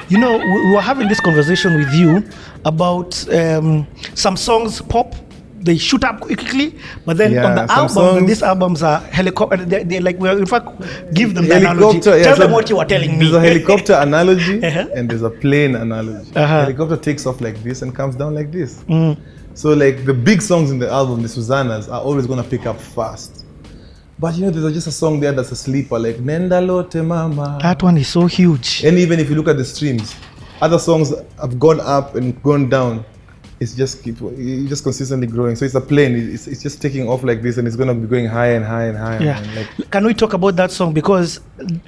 You know, we were having this conversation with you about some songs pop. They shoot up quickly, but then on the album, these albums are helicopter. They like, we in fact give them the analogy. Tell them what you were telling me. There's a helicopter analogy and there's a plane analogy. Helicopter takes off like this and comes down like this. So like the big songs in the album, the Susannas, are always gonna pick up fast. But you know, there's just a song there that's a sleeper, like Nenda, Lote, Mama. That one is so huge. And even if you look at the streams, other songs have gone up and gone down. It's just consistently growing. So it's a plane. It's just taking off like this, and it's gonna be going higher and higher and higher. Yeah. And like, can we talk about that song? Because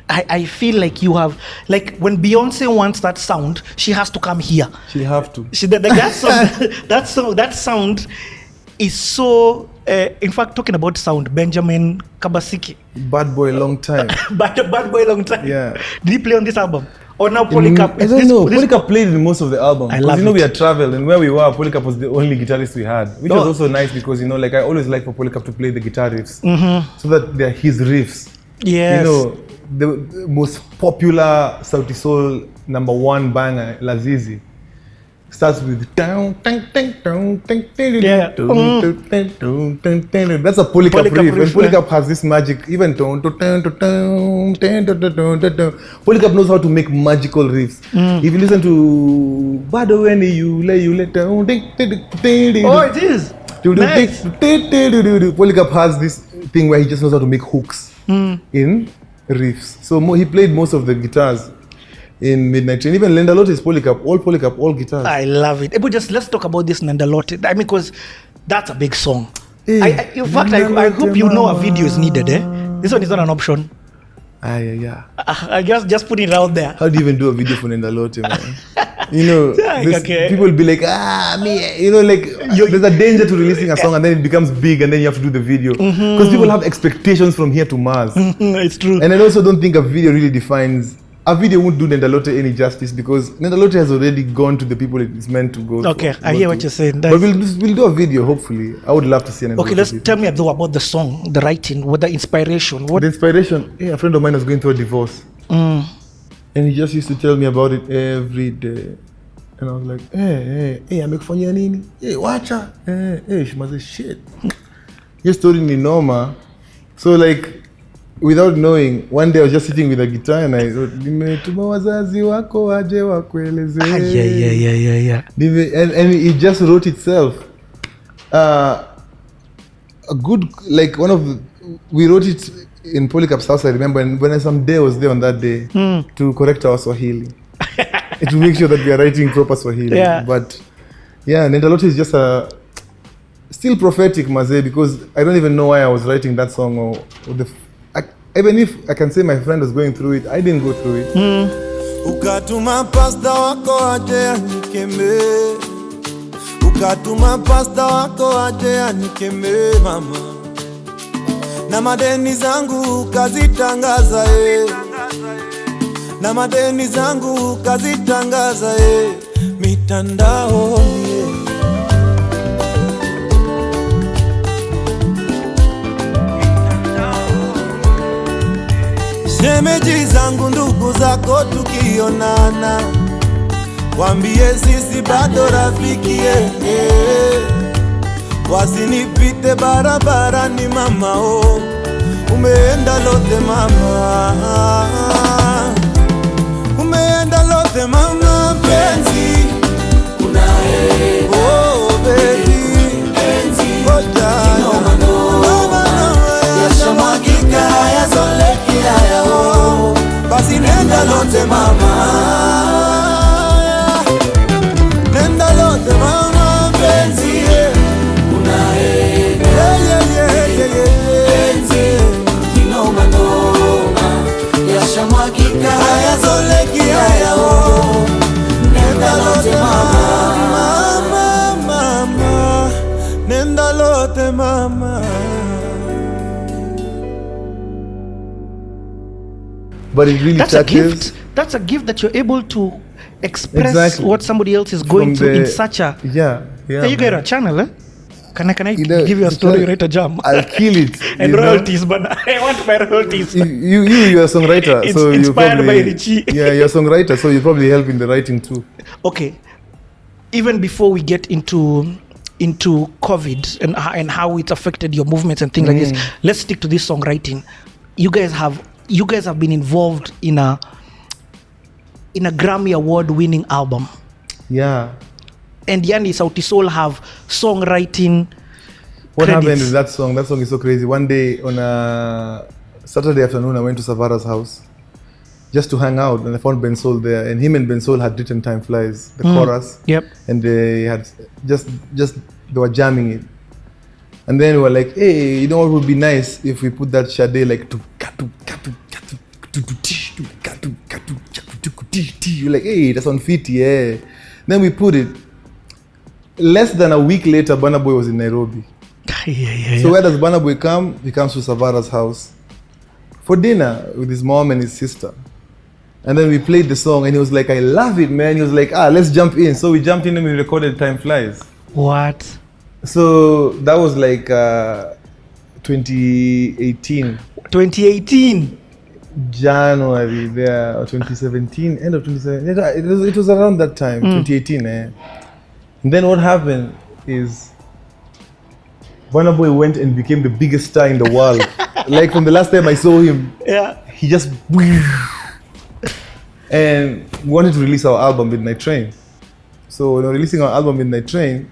I feel like you have, like, when Beyonce wants that sound, she has to come here. She have to. That sound is so. In fact, talking about sound, Benjamin Kabasiki. Bad Boy Long Time. Bad Boy Long Time. Yeah. Did he play on this album? Or now Polycarp? I don't know. Polycarp played in most of the album. I love it. You know, we had traveled, and where we were, Polycarp was the only guitarist we had, which was also nice because, you know, like I always like for Polycarp to play the guitar riffs, so that they're his riffs. Yes. You know, the most popular Sauti Sol #1 banger, Lazizi, starts with down, that's a Polycarp riff. And Polycarp has this magic, even Polycarp knows how to make magical riffs. If you listen to Bado Wendy, you let down. Oh, it is. Nice. Polycarp has this thing where he just knows how to make hooks in riffs. So he played most of the guitars in Midnight Train. Even Nenda, Lote is Polycarp, all guitars. I love it. But just let's talk about this Nenda, Lote. I mean, because that's a big song. Hey, in fact, I hope you know a video is needed. This one is not an option. Yeah. I just put it out there. How do you even do a video for Nenda, Lote, man? You know, people will be like, me. You know, like there's a danger to releasing a song and then it becomes big and then you have to do the video. Because people have expectations from here to Mars. It's true. And I also don't think a video really defines. A video won't do Nenda, Lote any justice because Nenda, Lote has already gone to the people it's meant to go. Okay, I hear what you're saying. But we'll do a video, hopefully. I would love to see Nenda. Okay, tell me about the song, the writing, what the inspiration. The inspiration, a friend of mine was going through a divorce. And he just used to tell me about it every day. And I was like, hey, I make fun of nini. Hey, watch her. Hey, she must say shit. Just told me normal. So like, without knowing, one day I was just sitting with a guitar and I wrote, nimetuma wazazi wako waje wakueleze. Yeah. And it just wrote itself. A good, like we wrote it in Polycarp's house, I remember, and when someday I was there on that day to correct our Swahili. To make sure that we are writing proper Swahili. Yeah. But yeah, Nenda, Lote is just still prophetic, Maze, because I don't even know why I was writing that song or even if I can say my friend was going through it, I didn't go through it. Ukatuma pasta wako aje anikeme. Ukatuma pasta wako aje anikeme, mama. Na madeni zangu kazitangaza Na madeni zangu kazitangaza mitandao Shemeji zangu ndugu zako tukionana, wambie sisi bado rafiki wasinipite barabarani mama umeenda Lote mama, umeenda Lote mama penzi unaenda penzi yashamwagika yazolekila basi Nenda Lote mama, Nenda Lote mama penzi unaenda penzi kinoma noma yashamwagika yazolekila Nenda Lote mama, Nenda Lote mama. But it really That's touches. A gift. That's a gift that you're able to express what somebody else is going through in such a... Yeah. You got a channel, Can I give you a story? Write a jam. I'll kill it. And royalties, but I want my royalties. You're a songwriter, it's so inspired you probably, by Richie. Yeah, you're a songwriter, so you probably help in the writing too. Okay. Even before we get into COVID and how it affected your movements and things like this, let's stick to this songwriting. You guys have been involved in a Grammy Award winning album. Yeah. And Yani Sauti Sol have songwriting What credits. happened with that song? That song is so crazy. One day on a Saturday afternoon, I went to Savara's house just to hang out, and I found Ben Sol there, and him and Ben Sol had written Time Flies, the chorus. Yep. And they had just they were jamming it. And then we were like, hey, you know what would be nice if we put that Sade like you're like, hey, that's on fit, yeah. Then we put it. Less than a week later, Burna Boy was in Nairobi. So where does Burna Boy come? He comes to Savara's house for dinner with his mom and his sister. And then we played the song and he was like, I love it, man. He was like, let's jump in. So we jumped in and we recorded Time Flies. What? So that was like 2018. 2018. January there, or 2017, end of 2017. It was around that time, 2018. And then what happened is Burna Boy went and became the biggest star in the world. Like from the last time I saw him, he just and we wanted to release our album Midnight Train. So when we were releasing our album Midnight Train,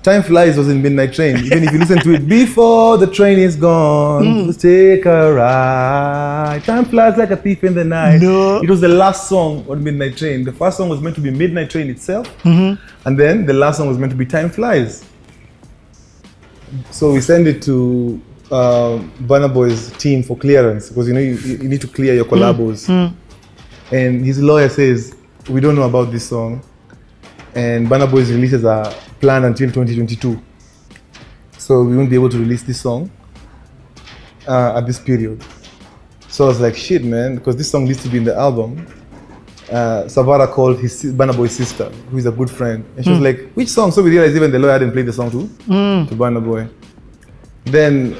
Time Flies was in Midnight Train. Even if you listen to it, before the train is gone, let's take a ride. Time flies like a thief in the night. No. It was the last song on Midnight Train. The first song was meant to be Midnight Train itself. And then the last song was meant to be Time Flies. So we sent it to Burna Boy's team for clearance, because you know you need to clear your collabos. And his lawyer says, we don't know about this song. And Burna Boy's releases are planned until 2022. So we won't be able to release this song at this period. So I was like, shit, man, because this song needs to be in the album. Savara called Burna Boy's sister, who is a good friend. And she was like, which song? So we realized even the lawyer hadn't played the song to Burna Boy. Then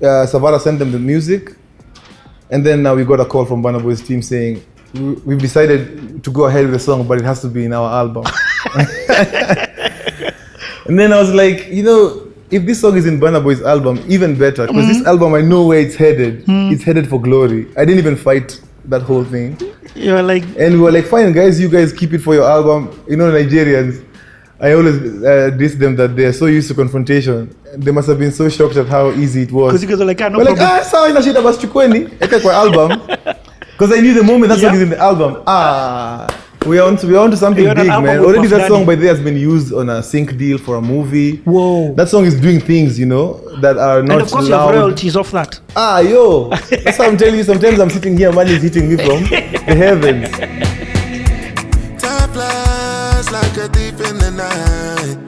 Savara sent them the music. And then now we got a call from Burna Boy's team saying, we've decided to go ahead with the song, but it has to be in our album. And then I was like, you know, if this song is in Burna Boy's album, even better, because this album, I know where it's headed. It's headed for glory. I didn't even fight that whole thing. You were like, and we were like, fine, guys, you guys keep it for your album. You know, Nigerians, I always diss them that they're so used to confrontation. They must have been so shocked at how easy it was. because you guys are like, no We're problem. like, sawa ina shida basi chukweni, eka kwa album. Because I knew the moment that song is in the album, we're on to something You're big, an man. album with Already that Puff song Daddy. by there has been used on a sync deal for a movie. Whoa. That song is doing things, you know, that are not And of course, you have loud. royalties off that. Yo, that's how I'm telling you. Sometimes I'm sitting here, money is hitting me from the heavens. Time flies like a thief in the night.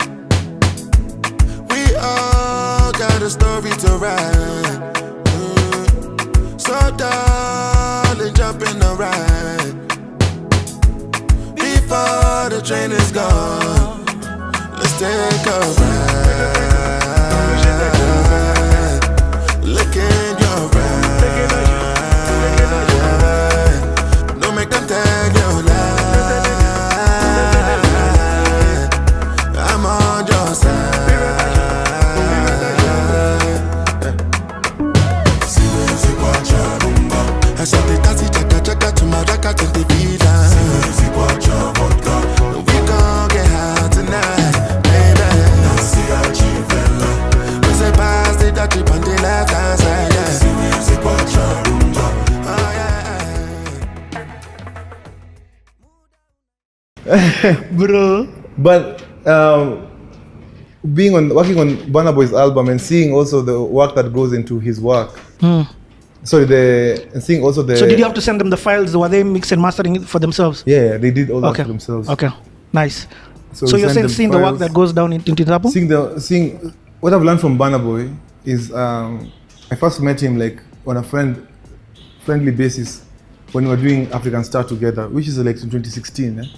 We all got a story to write. So darling, jump in the ride. Before the train is gone, let's take a ride. Look in your eyes. Don't make them tell you lie. I'm on your side. Siwezi kuacha rumba. Asante tasi chaka chaka tumaraka tentipita. Siwezi kuacha vodka. We gon' get high tonight, baby. Nasi achivela. We say pass the dirty on the left hand side, yeah. Siwezi kuacha rumba. Oh yeah. Bro. But working on Burna Boy's album and seeing also the work that goes into his work. And seeing also the. So did you have to send them the files? Were they mix and mastering it for themselves? Yeah, they did all that for themselves. Okay, nice. So we you're sent them seeing the work files. that goes down into the album? Seeing what I've learned from Burna Boy is I first met him like on a friendly basis when we were doing African Star together, which is like in 2016.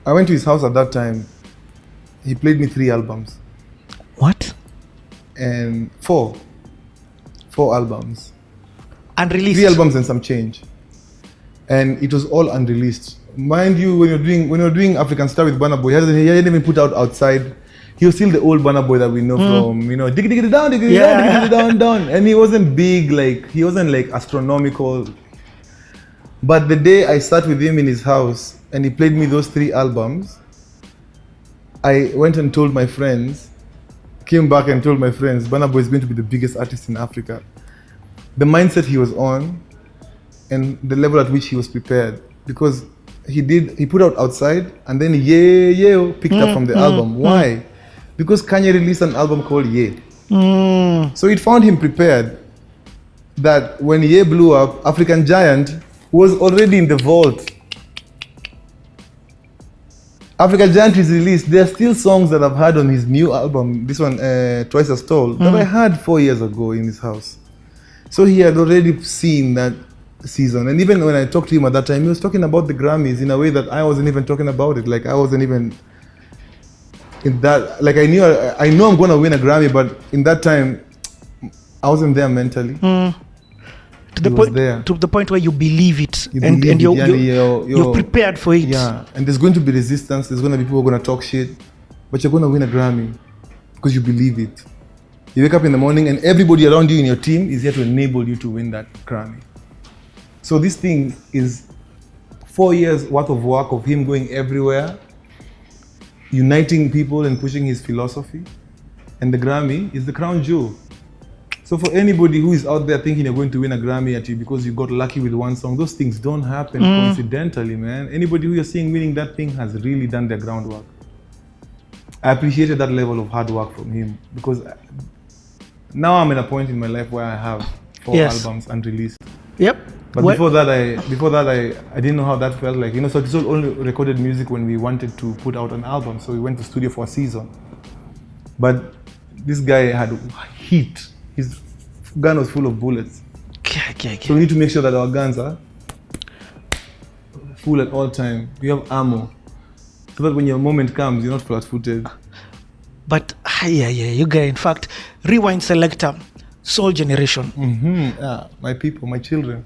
I went to his house at that time, he played me 3 albums. What? And 4 albums. Unreleased? 3 albums and some change. And it was all unreleased. Mind you, when you're doing African Star with Burna Boy, he hadn't even put out outside. He was still the old Burna Boy that we know from, diggy down, down. And he wasn't big, he wasn't astronomical. But the day I sat with him in his house and he played me those 3 albums, I went and told my friends, came back and told my friends, Burna Boy is going to be the biggest artist in Africa. The mindset he was on and the level at which he was prepared, because he put out outside and then picked up from the album. Why? Because Kanye released an album called Ye. So it found him prepared that when Ye blew up, African Giant was already in the vault. African Giant is released. There are still songs that I've heard on his new album, this one, Twice as Tall, that I heard 4 years ago in his house. So he had already seen that season. And even when I talked to him at that time, he was talking about the Grammys in a way that I wasn't even talking about it. I wasn't even in that, I know I'm going to win a Grammy, but in that time, I wasn't there mentally. To the point where you believe it, and you're prepared for it. Yeah, and there's going to be resistance. There's going to be people who are going to talk shit, but you're going to win a Grammy because you believe it. You wake up in the morning and everybody around you in your team is here to enable you to win that Grammy. So this thing is 4 years worth of work of him going everywhere, uniting people and pushing his philosophy. And the Grammy is the crown jewel. So for anybody who is out there thinking you're going to win a Grammy at you because you got lucky with one song, those things don't happen coincidentally, man. Anybody who you're seeing winning that thing has really done their groundwork. I appreciated that level of hard work from him because now I'm at a point in my life where I have 4 albums unreleased. Yep. But before that, I didn't know how that felt like. Sauti Sol only recorded music when we wanted to put out an album, so we went to studio for a season. But this guy had heat. His gun was full of bullets. Okay. So we need to make sure that our guns are full at all time. We have ammo, so that when your moment comes, you're not flat-footed. But you guys, in fact, rewind selector, Soul Generation. Yeah, my people, my children.